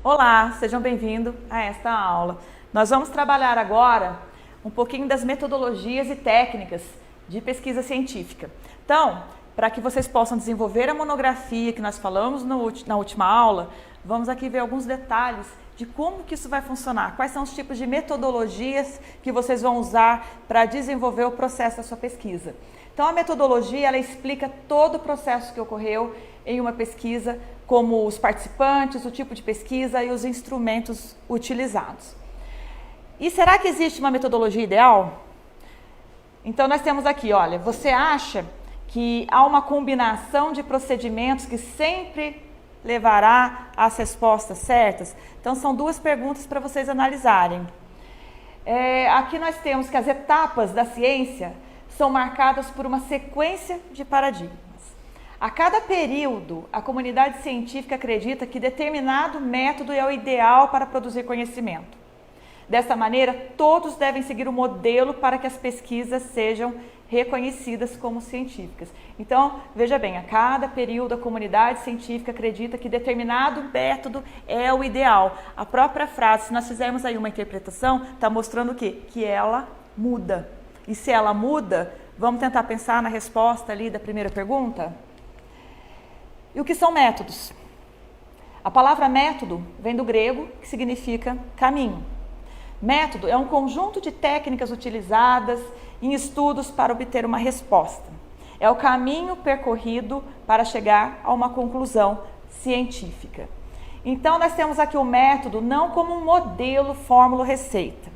Olá, sejam bem-vindos a esta aula. Nós vamos trabalhar agora um pouquinho das metodologias e técnicas de pesquisa científica. Então, para que vocês possam desenvolver a monografia que nós falamos na última aula, vamos aqui ver alguns detalhes de como que isso vai funcionar, quais são os tipos de metodologias que vocês vão usar para desenvolver o processo da sua pesquisa. Então, a metodologia, ela explica todo o processo que ocorreu em uma pesquisa, como os participantes, o tipo de pesquisa e os instrumentos utilizados. E será que existe uma metodologia ideal? Então, nós temos aqui, olha, você acha que há uma combinação de procedimentos que sempre levará às respostas certas? Então, são duas perguntas para vocês analisarem. Aqui nós temos que as etapas da ciência são marcadas por uma sequência de paradigmas. A cada período, a comunidade científica acredita que determinado método é o ideal para produzir conhecimento. Dessa maneira, todos devem seguir o modelo para que as pesquisas sejam reconhecidas como científicas. Então, veja bem, a cada período a comunidade científica acredita que determinado método é o ideal. A própria frase, se nós fizermos aí uma interpretação, está mostrando o quê? Que ela muda. E se ela muda, vamos tentar pensar na resposta ali da primeira pergunta? E o que são métodos? A palavra método vem do grego, que significa caminho. Método é um conjunto de técnicas utilizadas em estudos para obter uma resposta. É o caminho percorrido para chegar a uma conclusão científica. Então, nós temos aqui o método não como um modelo, fórmula, receita,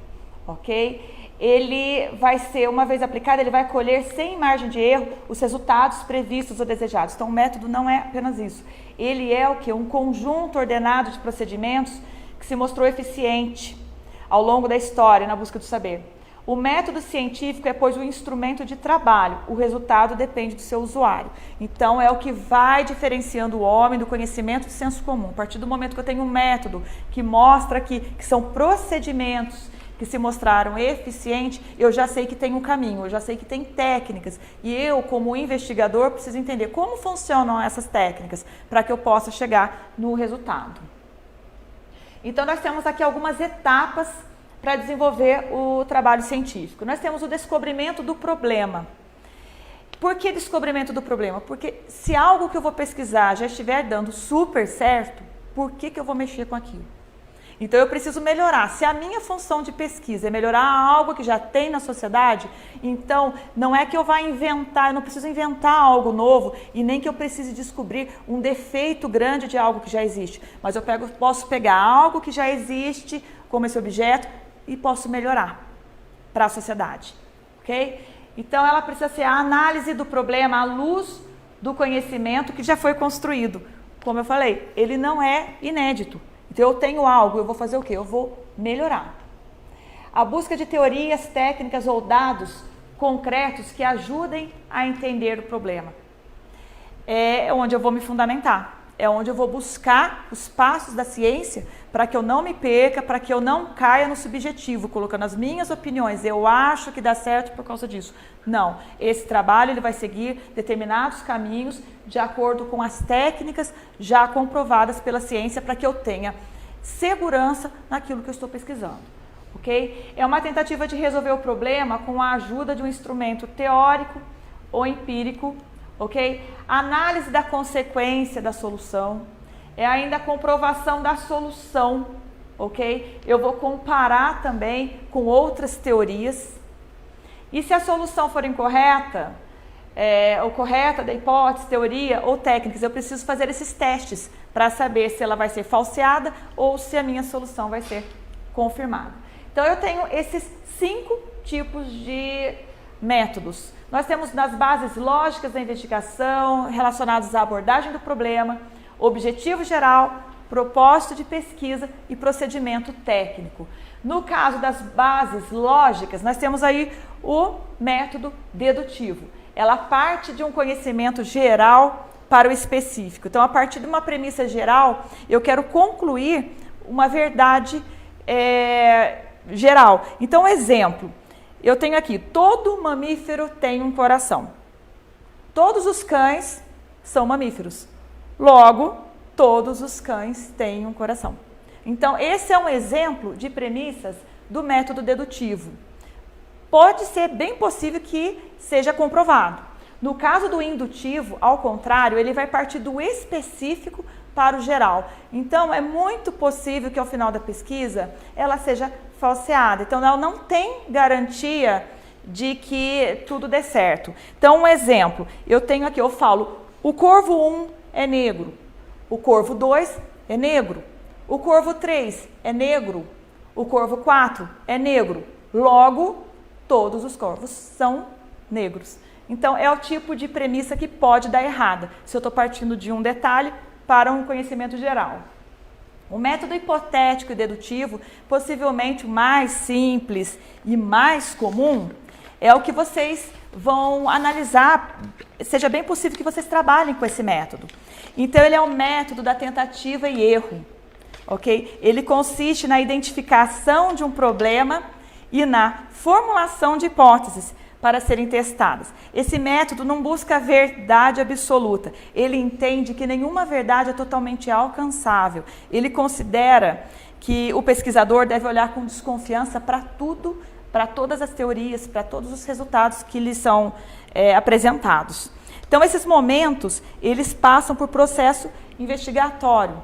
ok? Ele vai ser, uma vez aplicado, ele vai colher sem margem de erro os resultados previstos ou desejados. Então, o método não é apenas isso. Ele é o quê? Um conjunto ordenado de procedimentos que se mostrou eficiente ao longo da história na busca do saber. O método científico é, pois, um instrumento de trabalho. O resultado depende do seu usuário. Então, é o que vai diferenciando o homem do conhecimento do senso comum. A partir do momento que eu tenho um método que mostra que são procedimentos que se mostraram eficientes, eu já sei que tem um caminho, eu já sei que tem técnicas. E eu, como investigador, preciso entender como funcionam essas técnicas para que eu possa chegar no resultado. Então, nós temos aqui algumas etapas para desenvolver o trabalho científico. Nós temos o descobrimento do problema. Por que descobrimento do problema? Porque se algo que eu vou pesquisar já estiver dando super certo, por que eu vou mexer com aquilo? Então, eu preciso melhorar. Se a minha função de pesquisa é melhorar algo que já tem na sociedade, então não é que eu vá inventar, eu não preciso inventar algo novo e nem que eu precise descobrir um defeito grande de algo que já existe. Mas eu posso pegar algo que já existe como esse objeto e posso melhorar para a sociedade, ok? Então, ela precisa ser a análise do problema à luz do conhecimento que já foi construído. Como eu falei, ele não é inédito. Então, eu tenho algo, eu vou fazer o quê? Eu vou melhorar. A busca de teorias, técnicas ou dados concretos que ajudem a entender o problema. É onde eu vou me fundamentar. É onde eu vou buscar os passos da ciência para que eu não me perca, para que eu não caia no subjetivo, colocando as minhas opiniões. Eu acho que dá certo por causa disso. Não. Esse trabalho ele vai seguir determinados caminhos de acordo com as técnicas já comprovadas pela ciência para que eu tenha segurança naquilo que eu estou pesquisando. Ok? É uma tentativa de resolver o problema com a ajuda de um instrumento teórico ou empírico. Ok? Análise da consequência da solução, é ainda a comprovação da solução, ok? Eu vou comparar também com outras teorias, e se a solução for incorreta, ou correta da hipótese, teoria ou técnicas, eu preciso fazer esses testes para saber se ela vai ser falseada ou se a minha solução vai ser confirmada. Então, eu tenho esses 5 tipos de métodos. Nós temos nas bases lógicas da investigação, relacionadas à abordagem do problema, objetivo geral, propósito de pesquisa e procedimento técnico. No caso das bases lógicas, nós temos aí o método dedutivo. Ela parte de um conhecimento geral para o específico. Então, a partir de uma premissa geral, eu quero concluir uma verdade geral. Então, exemplo. Eu tenho aqui, todo mamífero tem um coração. Todos os cães são mamíferos. Logo, todos os cães têm um coração. Então, esse é um exemplo de premissas do método dedutivo. Pode ser bem possível que seja comprovado. No caso do indutivo, ao contrário, ele vai partir do específico para o geral. Então, é muito possível que ao final da pesquisa ela seja falseada. Então, ela não tem garantia de que tudo dê certo. Então, um exemplo, eu tenho aqui, eu falo, o corvo 1 é negro, o corvo 2 é negro, o corvo 3 é negro, o corvo 4 é negro, logo, todos os corvos são negros. Então, é o tipo de premissa que pode dar errada, se eu estou partindo de um detalhe para um conhecimento geral. O método hipotético e dedutivo, possivelmente o mais simples e mais comum, é o que vocês vão analisar, seja bem possível que vocês trabalhem com esse método. Então, ele é o método da tentativa e erro, ok? Ele consiste na identificação de um problema e na formulação de hipóteses para serem testadas. Esse método não busca a verdade absoluta. Ele entende que nenhuma verdade é totalmente alcançável. Ele considera que o pesquisador deve olhar com desconfiança para tudo, para todas as teorias, para todos os resultados que lhe são apresentados. Então, esses momentos, eles passam por processo investigatório.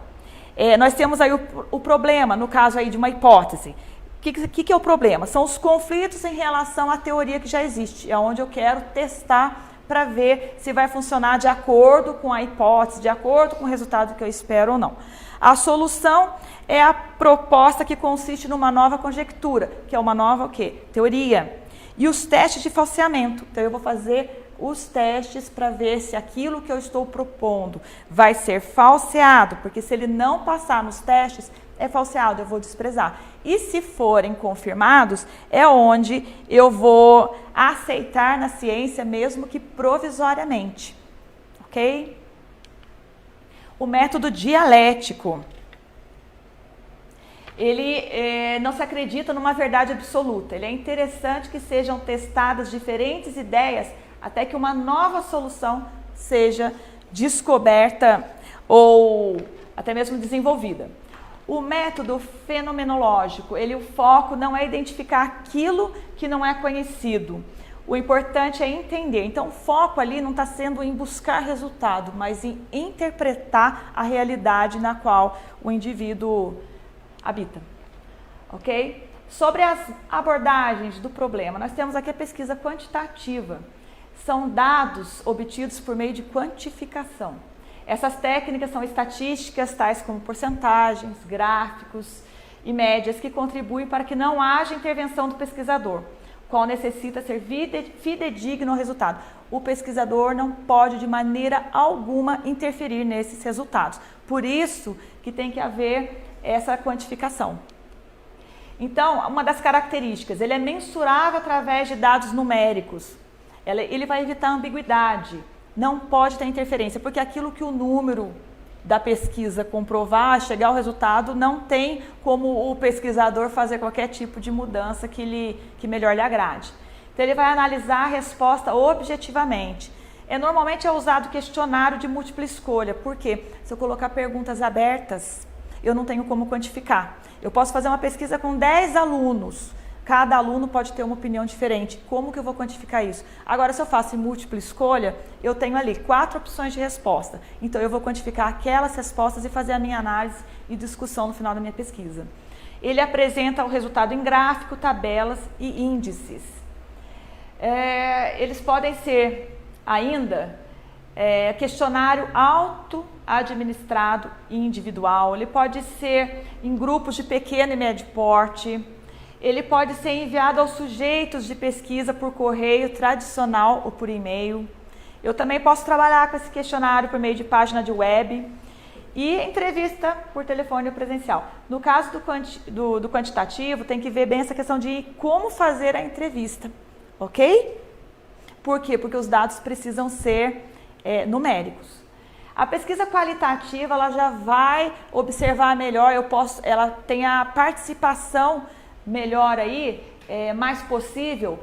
Nós temos aí o problema, no caso aí de uma hipótese. O que é o problema? São os conflitos em relação à teoria que já existe, é onde eu quero testar para ver se vai funcionar de acordo com a hipótese, de acordo com o resultado que eu espero ou não. A solução é a proposta que consiste numa nova conjectura, que é uma nova o quê? Teoria. E os testes de falseamento. Então, eu vou fazer os testes para ver se aquilo que eu estou propondo vai ser falseado, porque se ele não passar nos testes, é falseado, eu vou desprezar. E se forem confirmados, é onde eu vou aceitar na ciência, mesmo que provisoriamente. Ok? O método dialético. Ele não se acredita numa verdade absoluta. Ele é interessante que sejam testadas diferentes ideias até que uma nova solução seja descoberta ou até mesmo desenvolvida. O método fenomenológico, o foco não é identificar aquilo que não é conhecido. O importante é entender. Então, o foco ali não está sendo em buscar resultado, mas em interpretar a realidade na qual o indivíduo habita. Ok? Sobre as abordagens do problema, nós temos aqui a pesquisa quantitativa. São dados obtidos por meio de quantificação. Essas técnicas são estatísticas, tais como porcentagens, gráficos e médias, que contribuem para que não haja intervenção do pesquisador, qual necessita ser fidedigno ao resultado. O pesquisador não pode de maneira alguma interferir nesses resultados. Por isso que tem que haver essa quantificação. Então, uma das características, ele é mensurável através de dados numéricos. Ele vai evitar ambiguidade. Não pode ter interferência, porque aquilo que o número da pesquisa comprovar, chegar ao resultado, não tem como o pesquisador fazer qualquer tipo de mudança que melhor lhe agrade. Então, ele vai analisar a resposta objetivamente. Normalmente é usado questionário de múltipla escolha, porque se eu colocar perguntas abertas, eu não tenho como quantificar. Eu posso fazer uma pesquisa com 10 alunos, cada aluno pode ter uma opinião diferente. Como que eu vou quantificar isso? Agora, se eu faço em múltipla escolha, eu tenho ali 4 opções de resposta. Então, eu vou quantificar aquelas respostas e fazer a minha análise e discussão no final da minha pesquisa. Ele apresenta o resultado em gráfico, tabelas e índices. Eles podem ser ainda questionário auto-administrado e individual. Ele pode ser em grupos de pequeno e médio porte. Ele pode ser enviado aos sujeitos de pesquisa por correio tradicional ou por e-mail. Eu também posso trabalhar com esse questionário por meio de página de web e entrevista por telefone ou presencial. No caso do quantitativo, tem que ver bem essa questão de como fazer a entrevista, ok? Por quê? Porque os dados precisam ser numéricos. A pesquisa qualitativa, ela já vai observar melhor, ela tem a participação melhor aí, mais possível,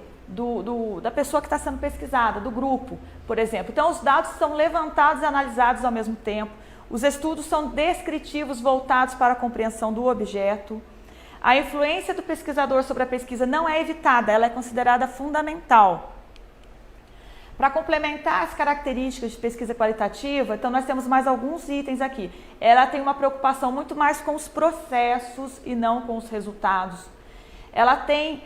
da pessoa que está sendo pesquisada, do grupo, por exemplo. Então, os dados são levantados e analisados ao mesmo tempo. Os estudos são descritivos voltados para a compreensão do objeto. A influência do pesquisador sobre a pesquisa não é evitada, ela é considerada fundamental. Para complementar as características de pesquisa qualitativa, então nós temos mais alguns itens aqui. Ela tem uma preocupação muito mais com os processos e não com os resultados. Ela tem,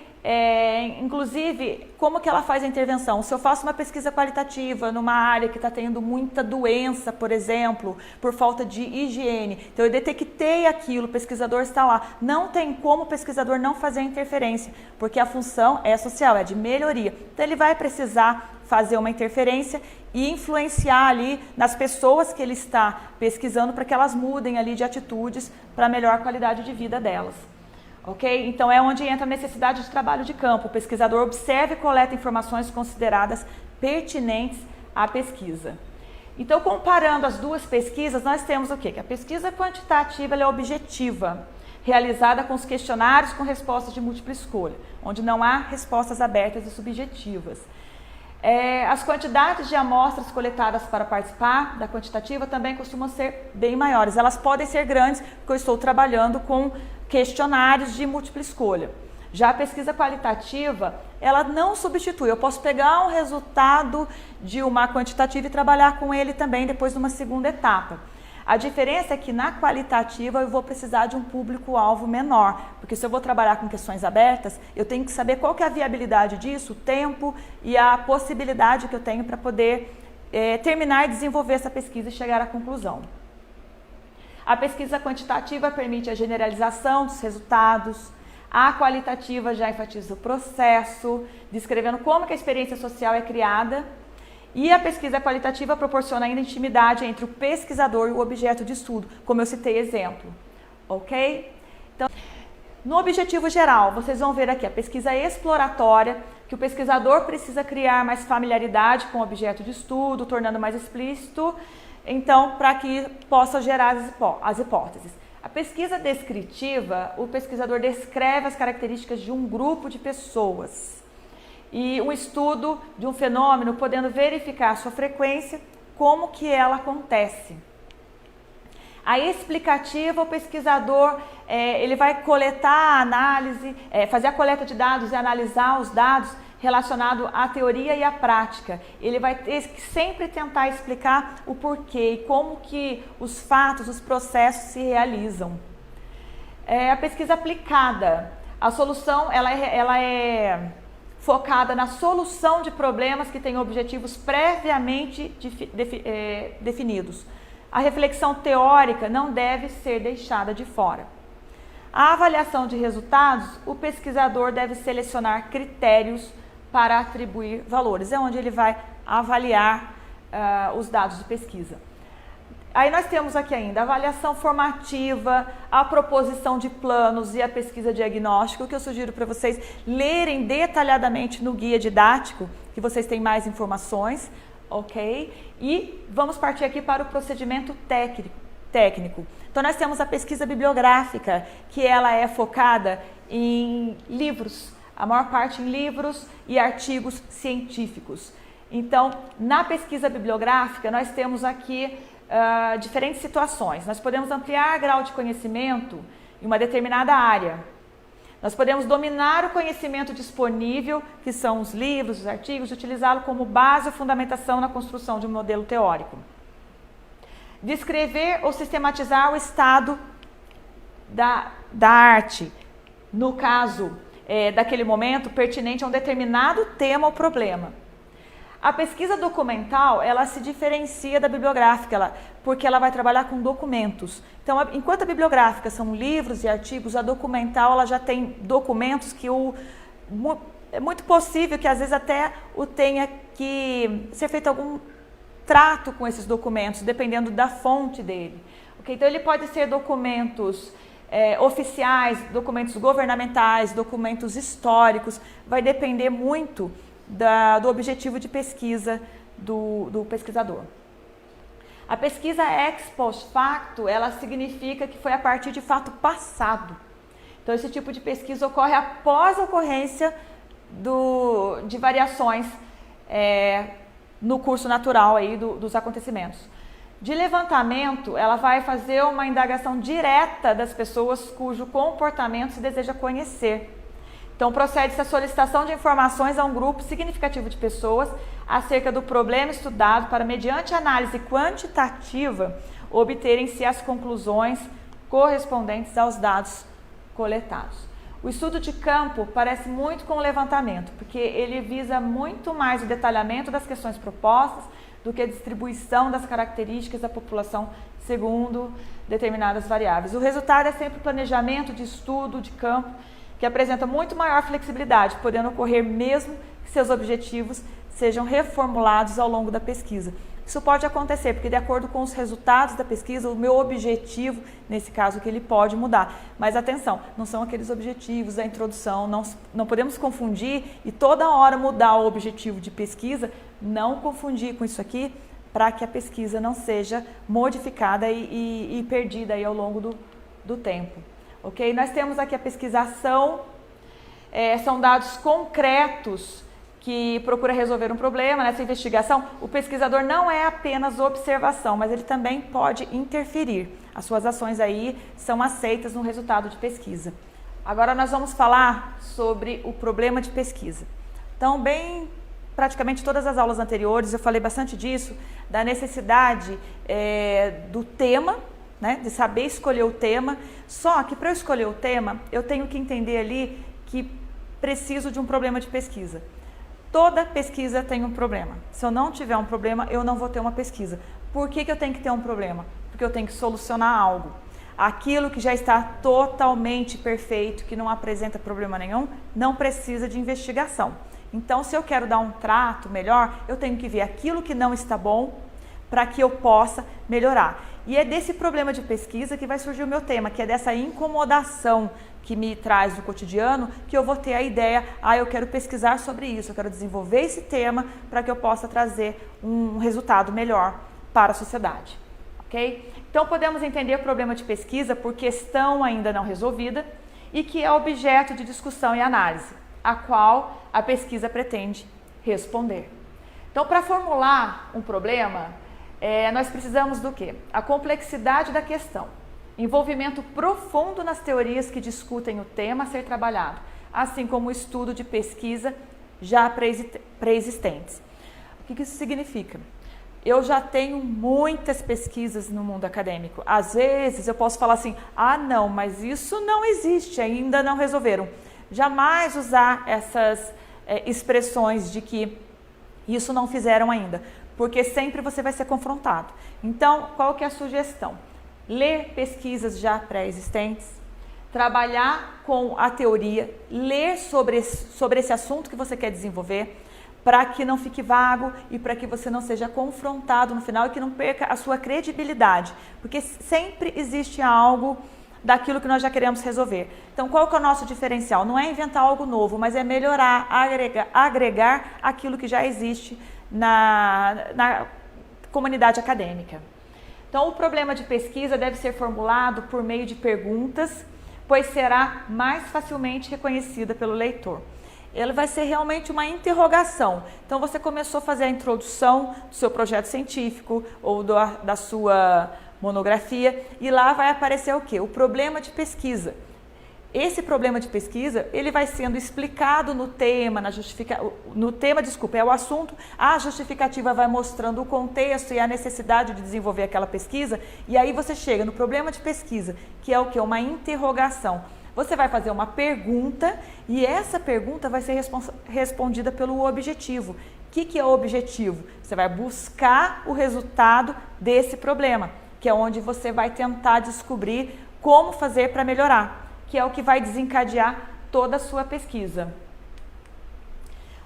inclusive, como que ela faz a intervenção? Se eu faço uma pesquisa qualitativa numa área que está tendo muita doença, por exemplo, por falta de higiene, então eu detectei aquilo, o pesquisador está lá, não tem como o pesquisador não fazer a interferência, porque a função é social, é de melhoria. Então ele vai precisar fazer uma interferência e influenciar ali nas pessoas que ele está pesquisando para que elas mudem ali de atitudes para melhor qualidade de vida delas. Ok? Então é onde entra a necessidade de trabalho de campo. O pesquisador observa e coleta informações consideradas pertinentes à pesquisa. Então, comparando as duas pesquisas, nós temos o quê? Que a pesquisa quantitativa ela é objetiva, realizada com os questionários com respostas de múltipla escolha, onde não há respostas abertas e subjetivas. As quantidades de amostras coletadas para participar da quantitativa também costumam ser bem maiores. Elas podem ser grandes, porque eu estou trabalhando com questionários de múltipla escolha. Já a pesquisa qualitativa, ela não substitui. Eu posso pegar um resultado de uma quantitativa e trabalhar com ele também depois de uma segunda etapa. A diferença é que na qualitativa eu vou precisar de um público-alvo menor, porque se eu vou trabalhar com questões abertas, eu tenho que saber qual que é a viabilidade disso, o tempo e a possibilidade que eu tenho para poder terminar e desenvolver essa pesquisa e chegar à conclusão. A pesquisa quantitativa permite a generalização dos resultados, a qualitativa já enfatiza o processo, descrevendo como que a experiência social é criada. E a pesquisa qualitativa proporciona ainda intimidade entre o pesquisador e o objeto de estudo, como eu citei exemplo, ok? Então, no objetivo geral, vocês vão ver aqui a pesquisa exploratória, que o pesquisador precisa criar mais familiaridade com o objeto de estudo, tornando mais explícito, então, para que possa gerar as hipóteses. A pesquisa descritiva, o pesquisador descreve as características de um grupo de pessoas. E um estudo de um fenômeno, podendo verificar a sua frequência, como que ela acontece. A explicativa, o pesquisador, ele vai coletar a análise, fazer a coleta de dados e analisar os dados relacionados à teoria e à prática. Ele vai ter que sempre tentar explicar o porquê e como que os fatos, os processos se realizam. A pesquisa aplicada, a solução, ela é focada na solução de problemas que têm objetivos previamente definidos. A reflexão teórica não deve ser deixada de fora. A avaliação de resultados, o pesquisador deve selecionar critérios para atribuir valores. É onde ele vai avaliar os dados de pesquisa. Aí nós temos aqui ainda a avaliação formativa, a proposição de planos e a pesquisa diagnóstica, que eu sugiro para vocês lerem detalhadamente no guia didático, que vocês têm mais informações, ok? E vamos partir aqui para o procedimento técnico. Então nós temos a pesquisa bibliográfica, que ela é focada em livros, a maior parte em livros e artigos científicos. Então, na pesquisa bibliográfica, nós temos aqui diferentes situações. Nós podemos ampliar grau de conhecimento em uma determinada área. Nós podemos dominar o conhecimento disponível, que são os livros, os artigos, e utilizá-lo como base ou fundamentação na construção de um modelo teórico. Descrever ou sistematizar o estado da arte, no caso daquele momento, pertinente a um determinado tema ou problema. A pesquisa documental, ela se diferencia da bibliográfica, porque ela vai trabalhar com documentos. Então, enquanto a bibliográfica são livros e artigos, a documental ela já tem documentos que é muito possível que às vezes até tenha que ser feito algum trato com esses documentos, dependendo da fonte dele. Okay? Então, ele pode ser documentos oficiais, documentos governamentais, documentos históricos, vai depender muito do objetivo de pesquisa do pesquisador. A pesquisa ex post facto, ela significa que foi a partir de fato passado. Então, esse tipo de pesquisa ocorre após a ocorrência de variações no curso natural aí dos acontecimentos. De levantamento, ela vai fazer uma indagação direta das pessoas cujo comportamento se deseja conhecer. Então, procede-se a solicitação de informações a um grupo significativo de pessoas acerca do problema estudado para, mediante análise quantitativa, obterem-se as conclusões correspondentes aos dados coletados. O estudo de campo parece muito com o levantamento, porque ele visa muito mais o detalhamento das questões propostas do que a distribuição das características da população segundo determinadas variáveis. O resultado é sempre o planejamento de estudo de campo, que apresenta muito maior flexibilidade, podendo ocorrer mesmo que seus objetivos sejam reformulados ao longo da pesquisa. Isso pode acontecer, porque de acordo com os resultados da pesquisa, o meu objetivo, nesse caso, que ele pode mudar. Mas atenção, não são aqueles objetivos da introdução, não podemos confundir e toda hora mudar o objetivo de pesquisa, não confundir com isso aqui, para que a pesquisa não seja modificada e perdida aí ao longo do tempo. Ok? Nós temos aqui a pesquisação, são dados concretos que procura resolver um problema. Nessa investigação, o pesquisador não é apenas observação, mas ele também pode interferir. As suas ações aí são aceitas no resultado de pesquisa. Agora nós vamos falar sobre o problema de pesquisa. Então, praticamente todas as aulas anteriores eu falei bastante disso, da necessidade do tema, né, de saber escolher o tema. Só que para eu escolher o tema, eu tenho que entender ali que preciso de um problema de pesquisa. Toda pesquisa tem um problema. Se eu não tiver um problema, eu não vou ter uma pesquisa. Por que eu tenho que ter um problema? Porque eu tenho que solucionar algo. Aquilo que já está totalmente perfeito, que não apresenta problema nenhum, não precisa de investigação. Então, se eu quero dar um trato melhor, eu tenho que ver aquilo que não está bom para que eu possa melhorar. E é desse problema de pesquisa que vai surgir o meu tema, que é dessa incomodação que me traz do cotidiano, que eu vou ter a ideia, eu quero pesquisar sobre isso, eu quero desenvolver esse tema para que eu possa trazer um resultado melhor para a sociedade. Ok? Então, podemos entender o problema de pesquisa por questão ainda não resolvida e que é objeto de discussão e análise, a qual a pesquisa pretende responder. Então, para formular um problema, nós precisamos do quê? A complexidade da questão, envolvimento profundo nas teorias que discutem o tema a ser trabalhado, assim como o estudo de pesquisa já pré-existentes. O que isso significa? Eu já tenho muitas pesquisas no mundo acadêmico. Às vezes eu posso falar assim, não, mas isso não existe, ainda não resolveram. Jamais usar essas expressões de que isso não fizeram ainda, porque sempre você vai ser confrontado. Então, qual que é a sugestão? Ler pesquisas já pré-existentes, trabalhar com a teoria, ler sobre esse assunto que você quer desenvolver, para que não fique vago e para que você não seja confrontado no final e que não perca a sua credibilidade, porque sempre existe algo daquilo que nós já queremos resolver. Então, qual que é o nosso diferencial? Não é inventar algo novo, mas é melhorar, agregar aquilo que já existe na comunidade acadêmica. Então, o problema de pesquisa deve ser formulado por meio de perguntas, pois será mais facilmente reconhecida pelo leitor. Ele vai ser realmente uma interrogação. Então, você começou a fazer a introdução do seu projeto científico ou da sua monografia e lá vai aparecer o quê? O problema de pesquisa. Esse problema de pesquisa, ele vai sendo explicado no tema, é o assunto, a justificativa vai mostrando o contexto e a necessidade de desenvolver aquela pesquisa, e aí você chega no problema de pesquisa, que é o quê? Uma interrogação. Você vai fazer uma pergunta e essa pergunta vai ser respondida pelo objetivo. O que é o objetivo? Você vai buscar o resultado desse problema, que é onde você vai tentar descobrir como fazer para melhorar, que é o que vai desencadear toda a sua pesquisa.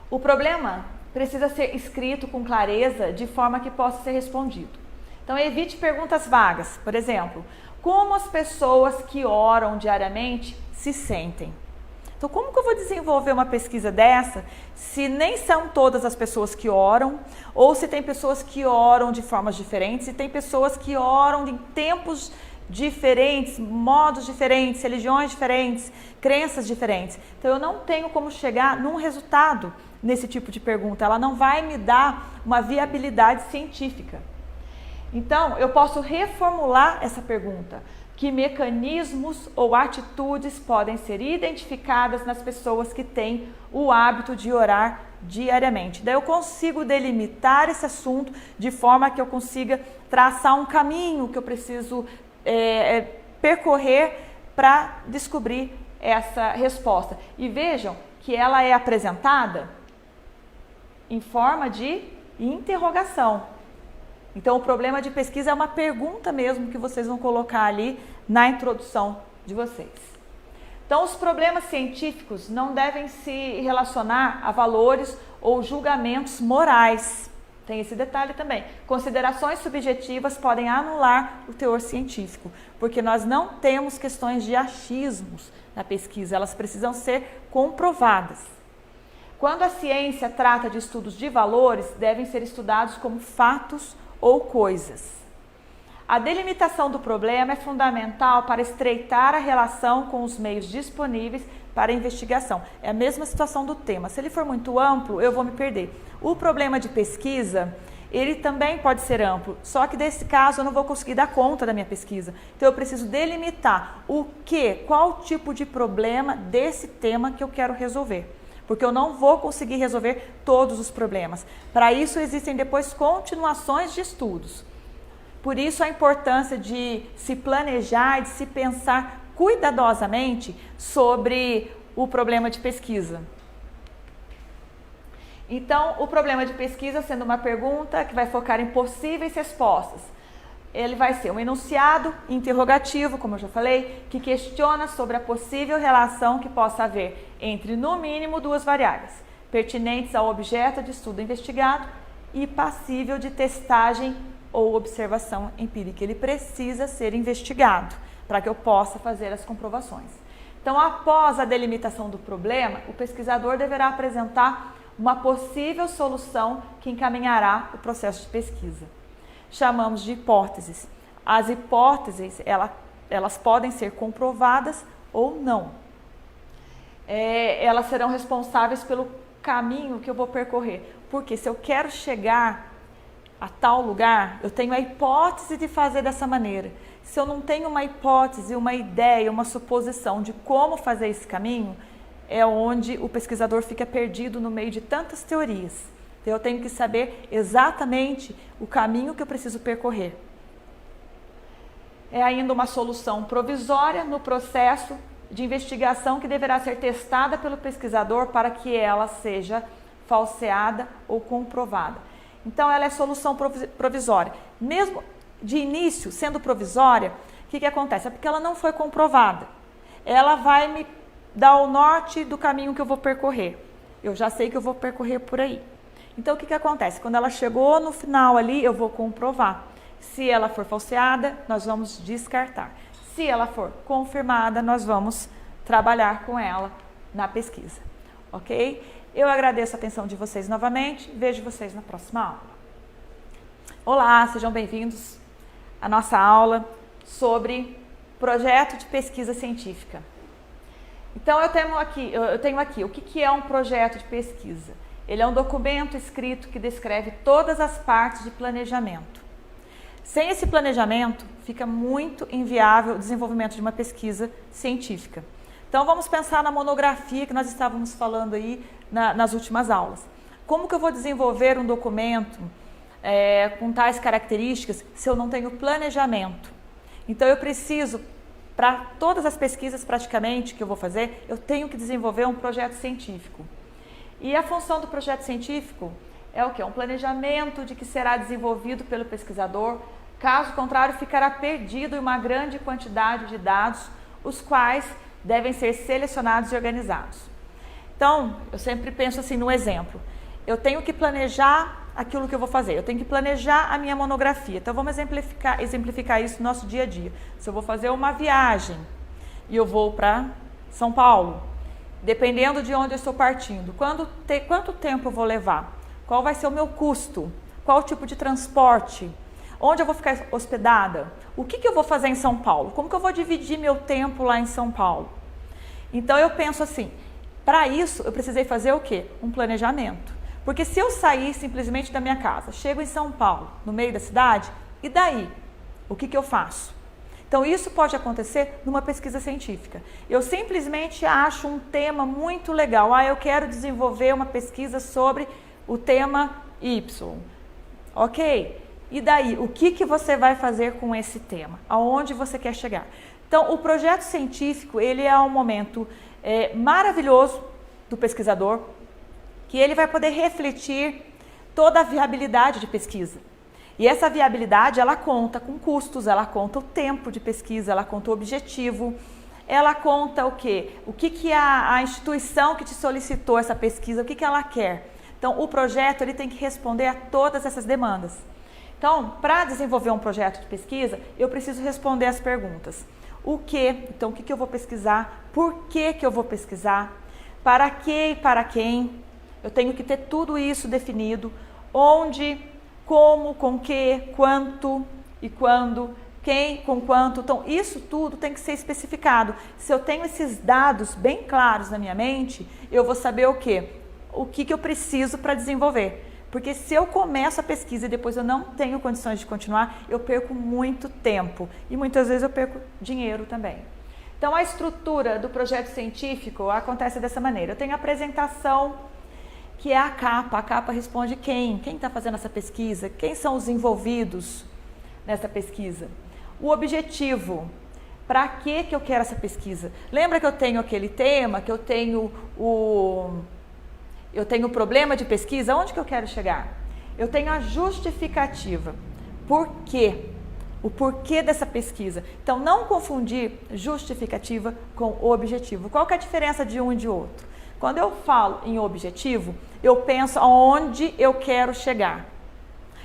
O problema precisa ser escrito com clareza de forma que possa ser respondido. Então, evite perguntas vagas. Por exemplo, como as pessoas que oram diariamente se sentem? Então, como que eu vou desenvolver uma pesquisa dessa se nem são todas as pessoas que oram, ou se tem pessoas que oram de formas diferentes, e tem pessoas que oram em tempos diferentes, modos diferentes, religiões diferentes, crenças diferentes. Então, eu não tenho como chegar num resultado nesse tipo de pergunta. Ela não vai me dar uma viabilidade científica. Então, eu posso reformular essa pergunta. Que mecanismos ou atitudes podem ser identificadas nas pessoas que têm o hábito de orar diariamente? Daí eu consigo delimitar esse assunto de forma que eu consiga traçar um caminho que eu preciso percorrer para descobrir essa resposta. E vejam que ela é apresentada em forma de interrogação. Então, o problema de pesquisa é uma pergunta mesmo que vocês vão colocar ali na introdução de vocês. Então, os problemas científicos não devem se relacionar a valores ou julgamentos morais. Tem esse detalhe também. Considerações subjetivas podem anular o teor científico, porque nós não temos questões de achismos na pesquisa, elas precisam ser comprovadas. Quando a ciência trata de estudos de valores, devem ser estudados como fatos ou coisas. A delimitação do problema é fundamental para estreitar a relação com os meios disponíveis para a investigação. É a mesma situação do tema. Se ele for muito amplo, eu vou me perder. O problema de pesquisa, ele também pode ser amplo, só que nesse caso eu não vou conseguir dar conta da minha pesquisa. Então eu preciso delimitar qual tipo de problema desse tema que eu quero resolver. Porque eu não vou conseguir resolver todos os problemas. Para isso existem depois continuações de estudos. Por isso a importância de se planejar, de se pensar cuidadosamente sobre o problema de pesquisa. Então, o problema de pesquisa, sendo uma pergunta que vai focar em possíveis respostas, ele vai ser um enunciado interrogativo, como eu já falei, que questiona sobre a possível relação que possa haver entre, no mínimo, duas variáveis, pertinentes ao objeto de estudo investigado e passível de testagem ou observação empírica. Ele precisa ser investigado para que eu possa fazer as comprovações. Então, após a delimitação do problema, o pesquisador deverá apresentar uma possível solução que encaminhará o processo de pesquisa. Chamamos de hipóteses. As hipóteses, elas podem ser comprovadas ou não. Elas serão responsáveis pelo caminho que eu vou percorrer. Porque se eu quero chegar a tal lugar, eu tenho a hipótese de fazer dessa maneira. Se eu não tenho uma hipótese, uma ideia, uma suposição de como fazer esse caminho, é onde o pesquisador fica perdido no meio de tantas teorias. Então, eu tenho que saber exatamente o caminho que eu preciso percorrer. É ainda uma solução provisória no processo de investigação que deverá ser testada pelo pesquisador para que ela seja falseada ou comprovada. Então, ela é solução provisória. Mesmo de início, sendo provisória, o que acontece? É porque ela não foi comprovada. Ela vai me dar o norte do caminho que eu vou percorrer. Eu já sei que eu vou percorrer por aí. Então, o que acontece? Quando ela chegou no final ali, eu vou comprovar. Se ela for falseada, nós vamos descartar. Se ela for confirmada, nós vamos trabalhar com ela na pesquisa. Ok? Eu agradeço a atenção de vocês novamente. Vejo vocês na próxima aula. Olá, sejam bem-vindos à nossa aula sobre projeto de pesquisa científica. Então, eu tenho aqui o que é um projeto de pesquisa. Ele é um documento escrito que descreve todas as partes de planejamento. Sem esse planejamento, fica muito inviável o desenvolvimento de uma pesquisa científica. Então, vamos pensar na monografia que nós estávamos falando aí nas últimas aulas. Como que eu vou desenvolver um documento com tais características se eu não tenho planejamento? Então, eu preciso, para todas as pesquisas praticamente que eu vou fazer, eu tenho que desenvolver um projeto científico. E a função do projeto científico é o quê? Um planejamento de que será desenvolvido pelo pesquisador, caso contrário ficará perdido em uma grande quantidade de dados, os quais devem ser selecionados e organizados. Então, eu sempre penso assim no exemplo, eu tenho que planejar aquilo que eu vou fazer, eu tenho que planejar a minha monografia. Então, vamos exemplificar isso no nosso dia a dia. Se eu vou fazer uma viagem e eu vou para São Paulo, dependendo de onde eu estou partindo, quanto tempo eu vou levar? Qual vai ser o meu custo? Qual tipo de transporte? Onde eu vou ficar hospedada? O que eu vou fazer em São Paulo? Como que eu vou dividir meu tempo lá em São Paulo? Então, eu penso assim, para isso eu precisei fazer o quê? Um planejamento. Porque se eu sair simplesmente da minha casa, chego em São Paulo, no meio da cidade, E daí? O que eu faço? Então, isso pode acontecer numa pesquisa científica. Eu simplesmente acho um tema muito legal. Eu quero desenvolver uma pesquisa sobre o tema Y. Ok? E daí? O que você vai fazer com esse tema? Aonde você quer chegar? Então, o projeto científico, ele é um momento maravilhoso do pesquisador, que ele vai poder refletir toda a viabilidade de pesquisa. E essa viabilidade, ela conta com custos, ela conta o tempo de pesquisa, ela conta o objetivo, ela conta o quê? O que a instituição que te solicitou essa pesquisa, o que ela quer. Então, o projeto ele tem que responder a todas essas demandas. Então, para desenvolver um projeto de pesquisa, eu preciso responder as perguntas. O que? Então, o que eu vou pesquisar? Por que eu vou pesquisar? Para que e para quem? Eu tenho que ter tudo isso definido. Onde, como, com que, quanto e quando, quem, com quanto. Então, isso tudo tem que ser especificado. Se eu tenho esses dados bem claros na minha mente, eu vou saber o quê? O que eu preciso para desenvolver. Porque se eu começo a pesquisa e depois eu não tenho condições de continuar, eu perco muito tempo e muitas vezes eu perco dinheiro também. Então, a estrutura do projeto científico acontece dessa maneira. Eu tenho a apresentação, que é a capa responde quem está fazendo essa pesquisa, quem são os envolvidos nessa pesquisa. O objetivo, para que eu quero essa pesquisa? Lembra que eu tenho aquele tema, que eu tenho o problema de pesquisa, onde que eu quero chegar? Eu tenho a justificativa, por quê? O porquê dessa pesquisa. Então, não confundir justificativa com objetivo. Qual que é a diferença de um e de outro? Quando eu falo em objetivo, eu penso aonde eu quero chegar.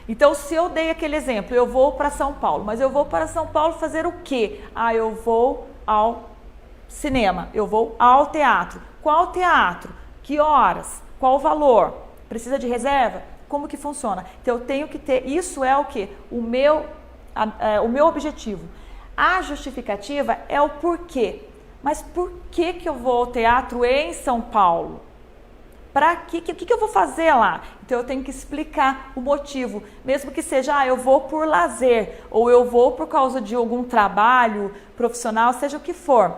Então, se eu dei aquele exemplo, eu vou para São Paulo, mas eu vou para São Paulo fazer o quê? Eu vou ao cinema, eu vou ao teatro. Qual teatro? Que horas? Qual o valor? Precisa de reserva? Como que funciona? Então, eu tenho que ter, isso é o quê? O meu objetivo. A justificativa é o porquê. Mas por que eu vou ao teatro em São Paulo? Para quê? O que eu vou fazer lá? Então, eu tenho que explicar o motivo. Mesmo que seja, eu vou por lazer, ou eu vou por causa de algum trabalho profissional, seja o que for.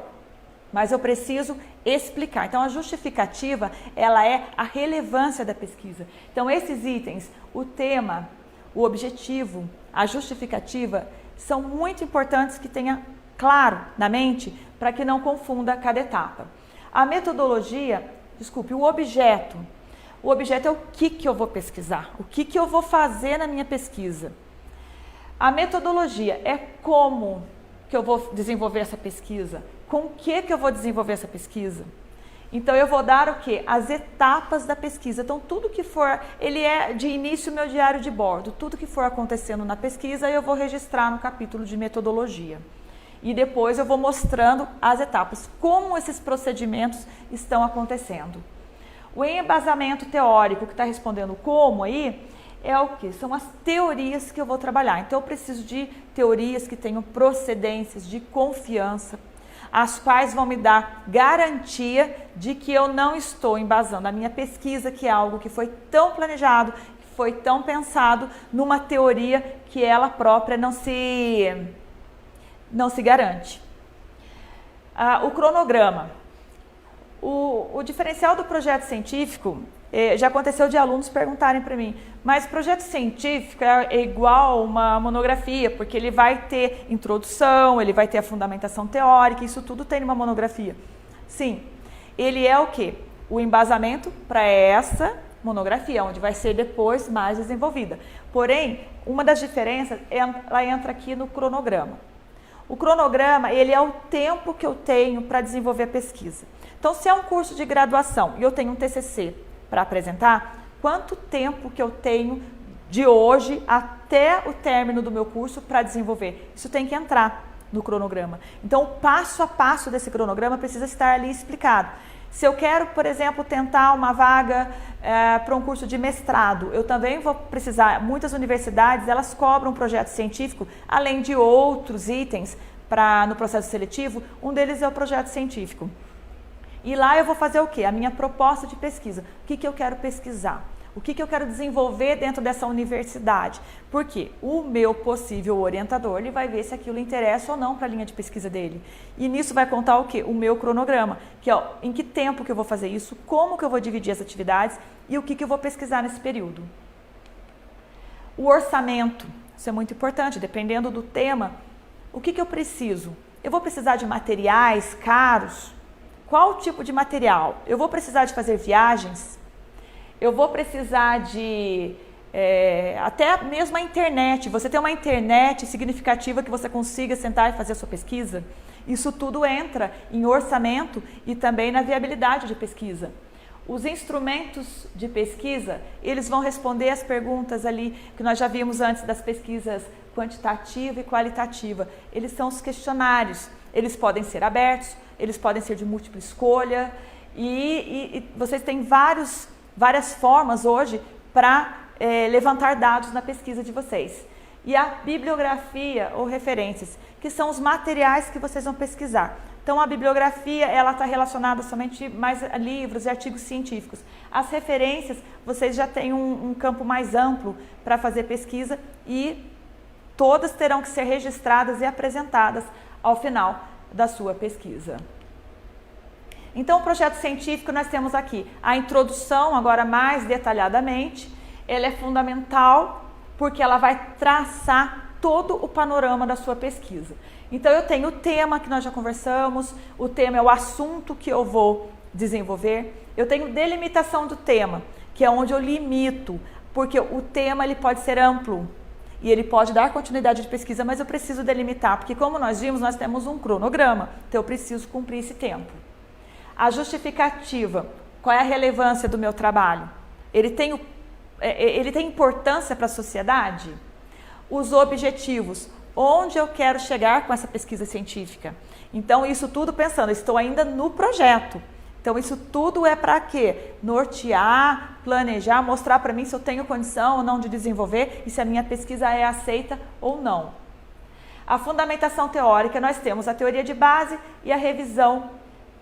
Mas eu preciso explicar. Então, a justificativa, ela é a relevância da pesquisa. Então, esses itens, o tema, o objetivo, a justificativa, são muito importantes que tenha claro na mente para que não confunda cada etapa. A metodologia, o objeto. O objeto é o que eu vou pesquisar, o que eu vou fazer na minha pesquisa. A metodologia é como que eu vou desenvolver essa pesquisa, com o que eu vou desenvolver essa pesquisa. Então, eu vou dar o quê? As etapas da pesquisa. Então, tudo que for, ele é de início meu diário de bordo. Tudo que for acontecendo na pesquisa, eu vou registrar no capítulo de metodologia. E depois eu vou mostrando as etapas, como esses procedimentos estão acontecendo. O embasamento teórico, que está respondendo como aí, é o que? São as teorias que eu vou trabalhar. Então, eu preciso de teorias que tenham procedências de confiança, as quais vão me dar garantia de que eu não estou embasando a minha pesquisa, que é algo que foi tão planejado, que foi tão pensado, numa teoria que ela própria não se garante. O cronograma. O diferencial do projeto científico, já aconteceu de alunos perguntarem para mim, mas projeto científico é igual uma monografia, porque ele vai ter introdução, ele vai ter a fundamentação teórica, isso tudo tem numa monografia. Sim, ele é o quê? O embasamento para essa monografia, onde vai ser depois mais desenvolvida. Porém, uma das diferenças, ela entra aqui no cronograma. O cronograma, ele é o tempo que eu tenho para desenvolver a pesquisa. Então, se é um curso de graduação e eu tenho um TCC para apresentar, quanto tempo que eu tenho de hoje até o término do meu curso para desenvolver? Isso tem que entrar no cronograma. Então, o passo a passo desse cronograma precisa estar ali explicado. Se eu quero, por exemplo, tentar uma vaga para um curso de mestrado, eu também vou precisar, muitas universidades, elas cobram um projeto científico, além de outros itens no processo seletivo, um deles é o projeto científico. E lá eu vou fazer o quê? A minha proposta de pesquisa. O que eu quero pesquisar? O que eu quero desenvolver dentro dessa universidade? Porque o meu possível orientador, ele vai ver se aquilo interessa ou não para a linha de pesquisa dele. E nisso vai contar o quê? O meu cronograma, que é em que tempo que eu vou fazer isso, como que eu vou dividir as atividades e o que eu vou pesquisar nesse período. O orçamento, isso é muito importante, dependendo do tema. O que eu preciso? Eu vou precisar de materiais caros? Qual tipo de material? Eu vou precisar de fazer viagens? Eu vou precisar de até mesmo a internet. Você tem uma internet significativa que você consiga sentar e fazer a sua pesquisa? Isso tudo entra em orçamento e também na viabilidade de pesquisa. Os instrumentos de pesquisa, eles vão responder as perguntas ali que nós já vimos antes das pesquisas quantitativa e qualitativa. Eles são os questionários. Eles podem ser abertos, eles podem ser de múltipla escolha e vocês têm várias formas hoje para levantar dados na pesquisa de vocês. E a bibliografia ou referências, que são os materiais que vocês vão pesquisar. Então, a bibliografia, ela está relacionada somente mais a livros e artigos científicos. As referências, vocês já têm um campo mais amplo para fazer pesquisa e todas terão que ser registradas e apresentadas ao final da sua pesquisa. Então, o projeto científico nós temos aqui a introdução, agora mais detalhadamente. Ela é fundamental porque ela vai traçar todo o panorama da sua pesquisa. Então, eu tenho o tema que nós já conversamos, o tema é o assunto que eu vou desenvolver. Eu tenho delimitação do tema, que é onde eu limito, porque o tema ele pode ser amplo e ele pode dar continuidade de pesquisa, mas eu preciso delimitar, porque como nós vimos, nós temos um cronograma, então eu preciso cumprir esse tempo. A justificativa, qual é a relevância do meu trabalho? Ele tem importância para a sociedade? Os objetivos, onde eu quero chegar com essa pesquisa científica? Então, isso tudo pensando, estou ainda no projeto. Então, isso tudo é para quê? Nortear, planejar, mostrar para mim se eu tenho condição ou não de desenvolver e se a minha pesquisa é aceita ou não. A fundamentação teórica, nós temos a teoria de base e a revisão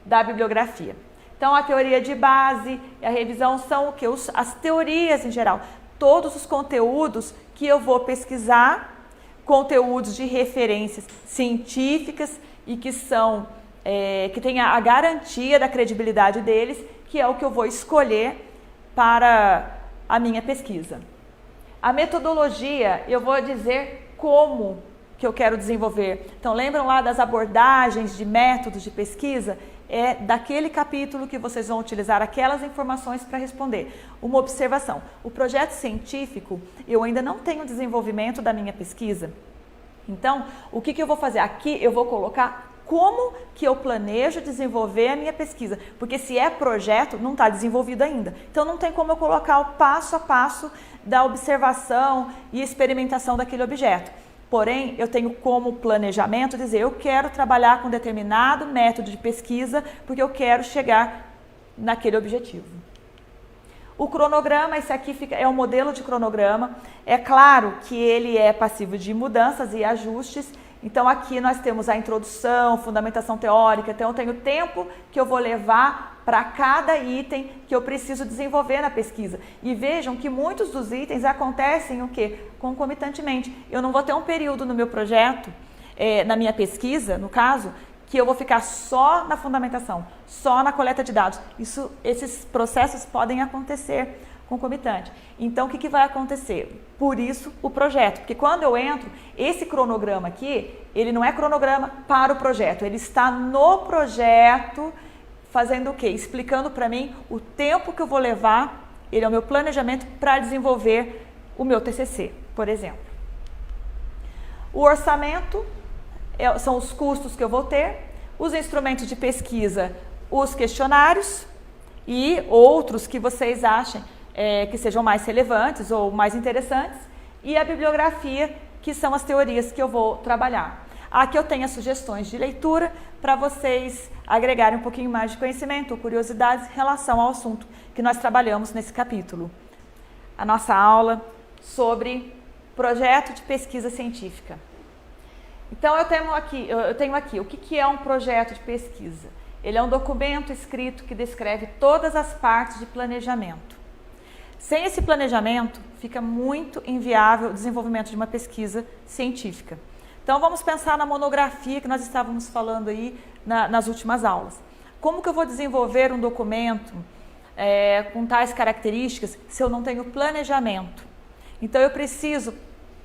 da bibliografia. Então, a teoria de base e a revisão são o quê? As teorias em geral. Todos os conteúdos que eu vou pesquisar, conteúdos de referências científicas e que têm a garantia da credibilidade deles, que é o que eu vou escolher para a minha pesquisa. A metodologia, eu vou dizer como que eu quero desenvolver. Então, lembram lá das abordagens de métodos de pesquisa? É daquele capítulo que vocês vão utilizar aquelas informações para responder. Uma observação, o projeto científico, eu ainda não tenho desenvolvimento da minha pesquisa. Então, o que eu vou fazer? Aqui eu vou colocar como que eu planejo desenvolver a minha pesquisa, porque se é projeto, não está desenvolvido ainda. Então, não tem como eu colocar o passo a passo da observação e experimentação daquele objeto. Porém, eu tenho como planejamento dizer, eu quero trabalhar com determinado método de pesquisa porque eu quero chegar naquele objetivo. O cronograma, esse aqui é um modelo de cronograma. É claro que ele é passivo de mudanças e ajustes. Então, aqui nós temos a introdução, fundamentação teórica. Então, eu tenho o tempo que eu vou levar para cada item que eu preciso desenvolver na pesquisa. E vejam que muitos dos itens acontecem o quê? Concomitantemente. Eu não vou ter um período no meu projeto, na minha pesquisa, no caso, que eu vou ficar só na fundamentação, só na coleta de dados. Esses processos podem acontecer concomitante. Então, o que vai acontecer? Por isso, o projeto. Porque quando eu entro, esse cronograma aqui, ele não é cronograma para o projeto. Ele está no projeto, fazendo o quê? Explicando para mim o tempo que eu vou levar, ele é o meu planejamento para desenvolver o meu TCC, por exemplo. O orçamento são os custos que eu vou ter, os instrumentos de pesquisa, os questionários e outros que vocês achem que sejam mais relevantes ou mais interessantes, e a bibliografia, que são as teorias que eu vou trabalhar. Aqui eu tenho as sugestões de leitura para vocês agregarem um pouquinho mais de conhecimento ou curiosidades em relação ao assunto que nós trabalhamos nesse capítulo. A nossa aula sobre projeto de pesquisa científica. Então, eu tenho aqui o que é um projeto de pesquisa. Ele é um documento escrito que descreve todas as partes de planejamento. Sem esse planejamento, fica muito inviável o desenvolvimento de uma pesquisa científica. Então, vamos pensar na monografia que nós estávamos falando aí nas últimas aulas. Como que eu vou desenvolver um documento com tais características se eu não tenho planejamento? Então, eu preciso,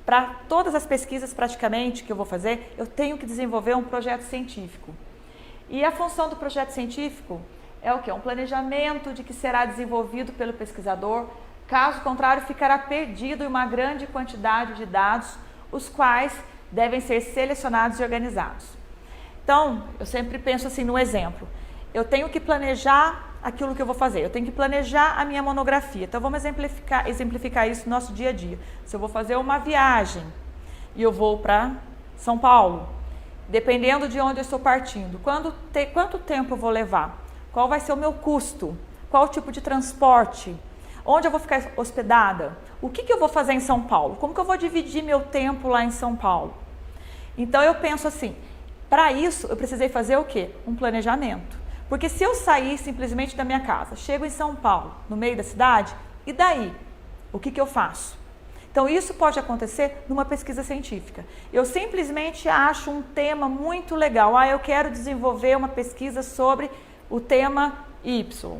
para todas as pesquisas praticamente que eu vou fazer, eu tenho que desenvolver um projeto científico. E a função do projeto científico é o quê? Um planejamento de que será desenvolvido pelo pesquisador. Caso contrário, ficará perdido em uma grande quantidade de dados, os quais devem ser selecionados e organizados. Então, eu sempre penso assim no exemplo. Eu tenho que planejar aquilo que eu vou fazer, eu tenho que planejar a minha monografia. Então, vamos exemplificar isso no nosso dia a dia. Se eu vou fazer uma viagem e eu vou para São Paulo, dependendo de onde eu estou partindo, quanto tempo eu vou levar? Qual vai ser o meu custo? Qual tipo de transporte? Onde eu vou ficar hospedada? O que eu vou fazer em São Paulo? Como que eu vou dividir meu tempo lá em São Paulo? Então, eu penso assim, para isso eu precisei fazer o quê? Um planejamento. Porque se eu sair simplesmente da minha casa, chego em São Paulo, no meio da cidade, e daí? O que eu faço? Então, isso pode acontecer numa pesquisa científica. Eu simplesmente acho um tema muito legal. Eu quero desenvolver uma pesquisa sobre o tema Y.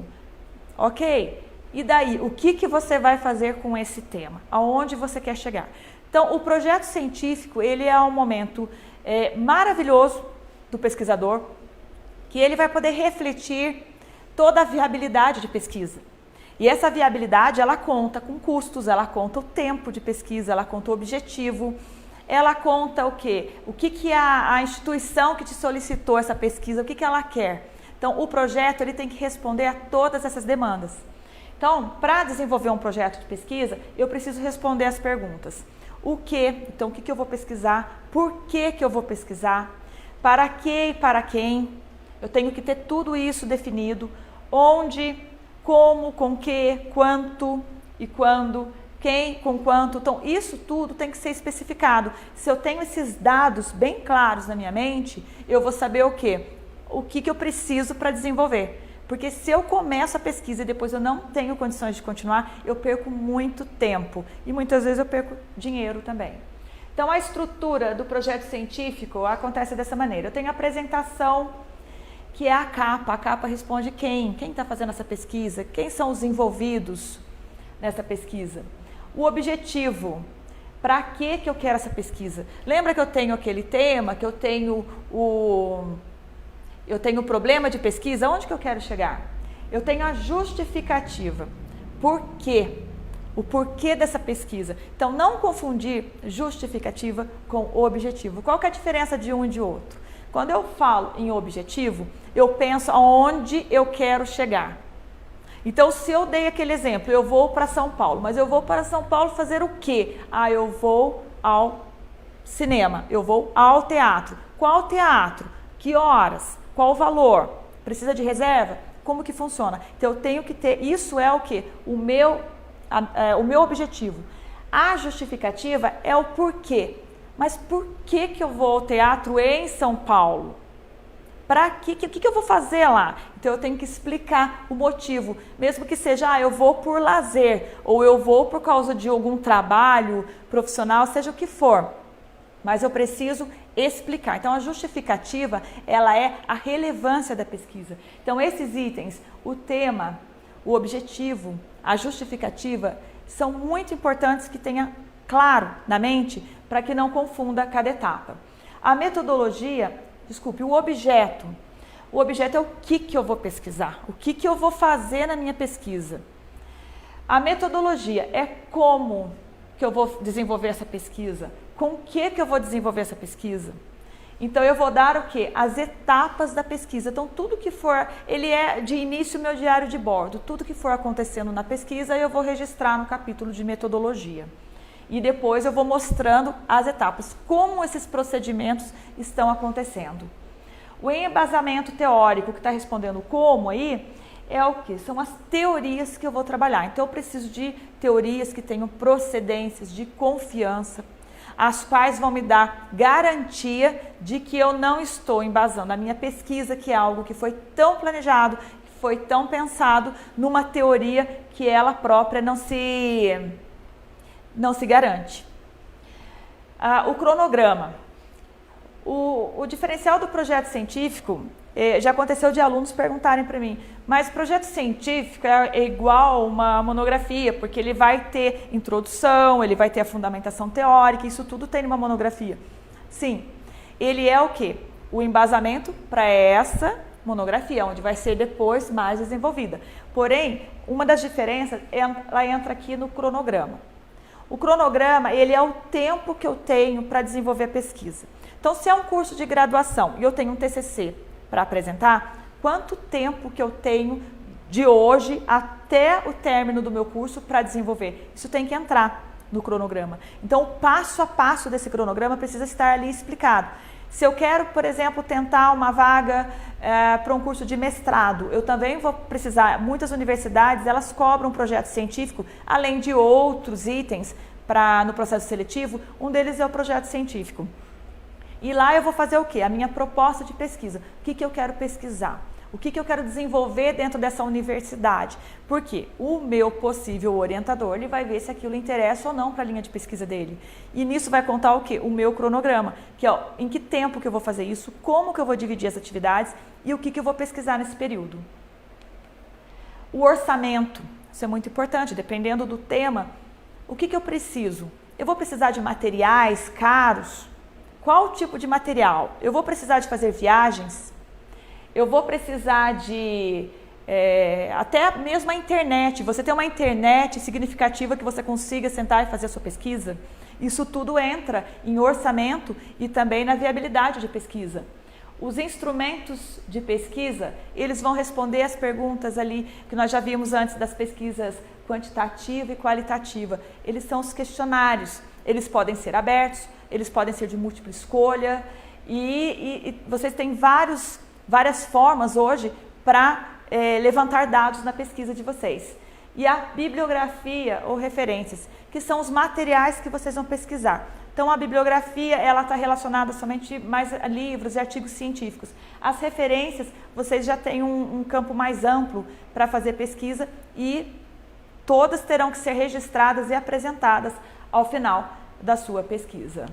Ok? E daí? O que você vai fazer com esse tema? Aonde você quer chegar? Então, o projeto científico, ele é um momento maravilhoso do pesquisador, que ele vai poder refletir toda a viabilidade de pesquisa. E essa viabilidade, ela conta com custos, ela conta o tempo de pesquisa, ela conta o objetivo, ela conta o quê? O que a instituição que te solicitou essa pesquisa, o que ela quer. Então, o projeto ele tem que responder a todas essas demandas. Então, para desenvolver um projeto de pesquisa, eu preciso responder as perguntas. O que? Então, o que eu vou pesquisar? Por que eu vou pesquisar? Para que e para quem? Eu tenho que ter tudo isso definido. Onde, como, com que, quanto e quando, quem, com quanto. Então, isso tudo tem que ser especificado. Se eu tenho esses dados bem claros na minha mente, eu vou saber o quê? O que eu preciso para desenvolver. Porque se eu começo a pesquisa e depois eu não tenho condições de continuar, eu perco muito tempo e muitas vezes eu perco dinheiro também. Então, a estrutura do projeto científico acontece dessa maneira. Eu tenho a apresentação, que é a capa responde quem está fazendo essa pesquisa, quem são os envolvidos nessa pesquisa. O objetivo, para que eu quero essa pesquisa? Lembra que eu tenho aquele tema, que eu tenho o problema de pesquisa, onde que eu quero chegar? Eu tenho a justificativa. Por quê? O porquê dessa pesquisa. Então, não confundir justificativa com objetivo. Qual que é a diferença de um e de outro? Quando eu falo em objetivo, eu penso aonde eu quero chegar. Então, se eu dei aquele exemplo, eu vou para São Paulo, mas eu vou para São Paulo fazer o quê? Eu vou ao cinema, eu vou ao teatro. Qual teatro? Que horas? Qual o valor? Precisa de reserva? Como que funciona? Então, eu tenho que ter, isso é o quê? O meu objetivo. A justificativa é o porquê. Mas por que eu vou ao teatro em São Paulo? Para quê? O que eu vou fazer lá? Então, eu tenho que explicar o motivo. Mesmo que seja, eu vou por lazer, ou eu vou por causa de algum trabalho profissional, seja o que for. Mas eu preciso explicar. Então, a justificativa, ela é a relevância da pesquisa. Então, esses itens, o tema, o objetivo, a justificativa, são muito importantes que tenha claro na mente para que não confunda cada etapa. A metodologia, o objeto. O objeto é o que eu vou pesquisar, o que eu vou fazer na minha pesquisa. A metodologia é como que eu vou desenvolver essa pesquisa, com o que eu vou desenvolver essa pesquisa. Então, eu vou dar o quê? As etapas da pesquisa. Então, tudo que for, ele é de início meu diário de bordo. Tudo que for acontecendo na pesquisa, eu vou registrar no capítulo de metodologia. E depois eu vou mostrando as etapas, como esses procedimentos estão acontecendo. O embasamento teórico, que está respondendo como aí, é o que? São as teorias que eu vou trabalhar. Então, eu preciso de teorias que tenham procedências de confiança, as quais vão me dar garantia de que eu não estou embasando a minha pesquisa, que é algo que foi tão planejado, que foi tão pensado numa teoria que ela própria não se garante. O cronograma. O diferencial do projeto científico, já aconteceu de alunos perguntarem para mim, mas projeto científico é igual uma monografia, porque ele vai ter introdução, ele vai ter a fundamentação teórica, isso tudo tem numa monografia. Sim, ele é o quê? O embasamento para essa monografia, onde vai ser depois mais desenvolvida. Porém, uma das diferenças, ela entra aqui no cronograma. O cronograma, ele é o tempo que eu tenho para desenvolver a pesquisa. Então, se é um curso de graduação e eu tenho um TCC para apresentar, quanto tempo que eu tenho de hoje até o término do meu curso para desenvolver? Isso tem que entrar no cronograma. Então, o passo a passo desse cronograma precisa estar ali explicado. Se eu quero, por exemplo, tentar uma vaga para um curso de mestrado, eu também vou precisar, muitas universidades, elas cobram um projeto científico, além de outros itens no processo seletivo, um deles é o projeto científico. E lá eu vou fazer o quê? A minha proposta de pesquisa. O que eu quero pesquisar? O que eu quero desenvolver dentro dessa universidade? Porque o meu possível orientador, ele vai ver se aquilo interessa ou não para a linha de pesquisa dele. E nisso vai contar o quê? O meu cronograma, que é em que tempo que eu vou fazer isso, como que eu vou dividir as atividades e o que eu vou pesquisar nesse período. O orçamento, isso é muito importante, dependendo do tema. O que eu preciso? Eu vou precisar de materiais caros? Qual tipo de material? Eu vou precisar de fazer viagens? Eu vou precisar de até mesmo a internet. Você tem uma internet significativa que você consiga sentar e fazer a sua pesquisa? Isso tudo entra em orçamento e também na viabilidade de pesquisa. Os instrumentos de pesquisa, eles vão responder as perguntas ali que nós já vimos antes das pesquisas quantitativa e qualitativa. Eles são os questionários. Eles podem ser abertos, eles podem ser de múltipla escolha e vocês têm várias formas hoje para levantar dados na pesquisa de vocês. E a bibliografia ou referências, que são os materiais que vocês vão pesquisar. Então, a bibliografia, ela está relacionada somente mais a livros e artigos científicos. As referências, vocês já têm um campo mais amplo para fazer pesquisa e todas terão que ser registradas e apresentadas ao final da sua pesquisa.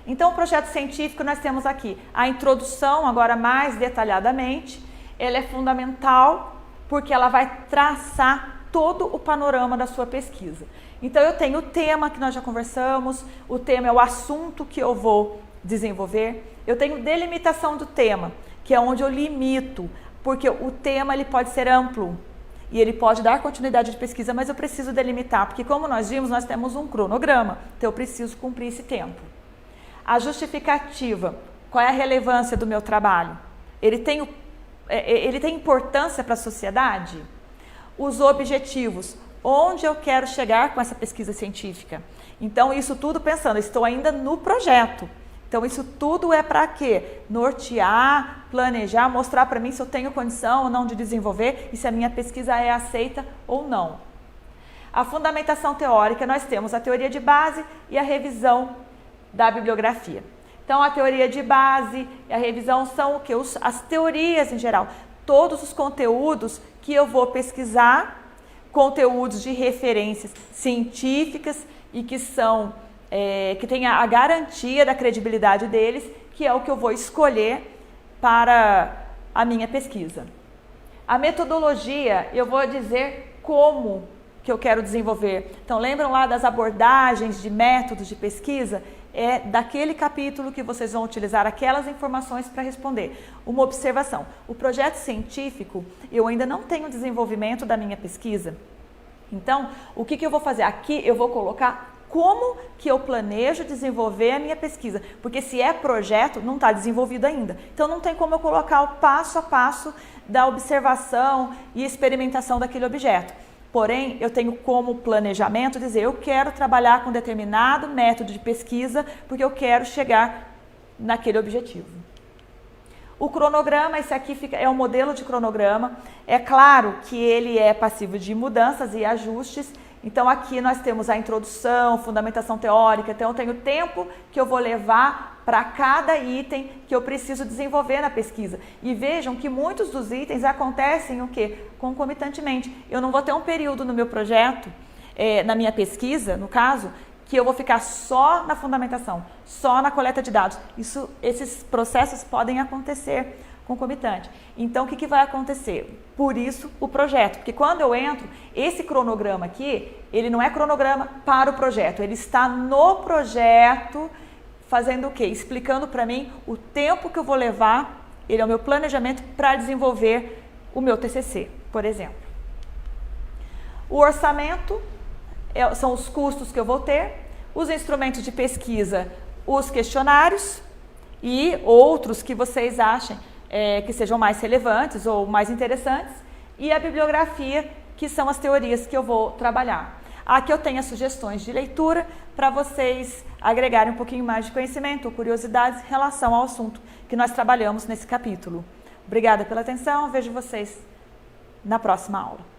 Então, o projeto científico, nós temos aqui a introdução, agora mais detalhadamente. Ela é fundamental porque ela vai traçar todo o panorama da sua pesquisa. Então, eu tenho o tema que nós já conversamos, o tema é o assunto que eu vou desenvolver. Eu tenho delimitação do tema, que é onde eu limito, porque o tema ele pode ser amplo e ele pode dar continuidade de pesquisa, mas eu preciso delimitar, porque como nós vimos, nós temos um cronograma, então eu preciso cumprir esse tempo. A justificativa, qual é a relevância do meu trabalho? Ele tem importância para a sociedade? Os objetivos, onde eu quero chegar com essa pesquisa científica? Então, isso tudo pensando, estou ainda no projeto. Então, isso tudo é para quê? Nortear, planejar, mostrar para mim se eu tenho condição ou não de desenvolver e se a minha pesquisa é aceita ou não. A fundamentação teórica, nós temos a teoria de base e a revisão da bibliografia. Então, a teoria de base e a revisão são o quê? As teorias em geral. Todos os conteúdos que eu vou pesquisar, conteúdos de referências científicas e que são que tem a garantia da credibilidade deles, que é o que eu vou escolher para a minha pesquisa. A metodologia, eu vou dizer como que eu quero desenvolver. Então, lembram lá das abordagens de métodos de pesquisa? É daquele capítulo que vocês vão utilizar aquelas informações para responder. Uma observação. O projeto científico, eu ainda não tenho desenvolvimento da minha pesquisa. Então, o que eu vou fazer? Aqui eu vou colocar como que eu planejo desenvolver a minha pesquisa, porque se é projeto, não está desenvolvido ainda. Então, não tem como eu colocar o passo a passo da observação e experimentação daquele objeto. Porém, eu tenho como planejamento dizer, eu quero trabalhar com determinado método de pesquisa, porque eu quero chegar naquele objetivo. O cronograma, esse aqui é um modelo de cronograma. É claro que ele é passível de mudanças e ajustes. Então, aqui nós temos a introdução, fundamentação teórica. Então, eu tenho o tempo que eu vou levar para cada item que eu preciso desenvolver na pesquisa. E vejam que muitos dos itens acontecem o quê? Concomitantemente. Eu não vou ter um período no meu projeto, na minha pesquisa, no caso, que eu vou ficar só na fundamentação, só na coleta de dados. Esses processos podem acontecer concomitante. Então, o que vai acontecer? Por isso, o projeto. Porque quando eu entro, esse cronograma aqui, ele não é cronograma para o projeto. Ele está no projeto, fazendo o quê? Explicando para mim o tempo que eu vou levar, ele é o meu planejamento para desenvolver o meu TCC, por exemplo. O orçamento são os custos que eu vou ter, os instrumentos de pesquisa, os questionários e outros que vocês achem que sejam mais relevantes ou mais interessantes, e a bibliografia, que são as teorias que eu vou trabalhar. Aqui eu tenho as sugestões de leitura para vocês agregarem um pouquinho mais de conhecimento ou curiosidades em relação ao assunto que nós trabalhamos nesse capítulo. Obrigada pela atenção, vejo vocês na próxima aula.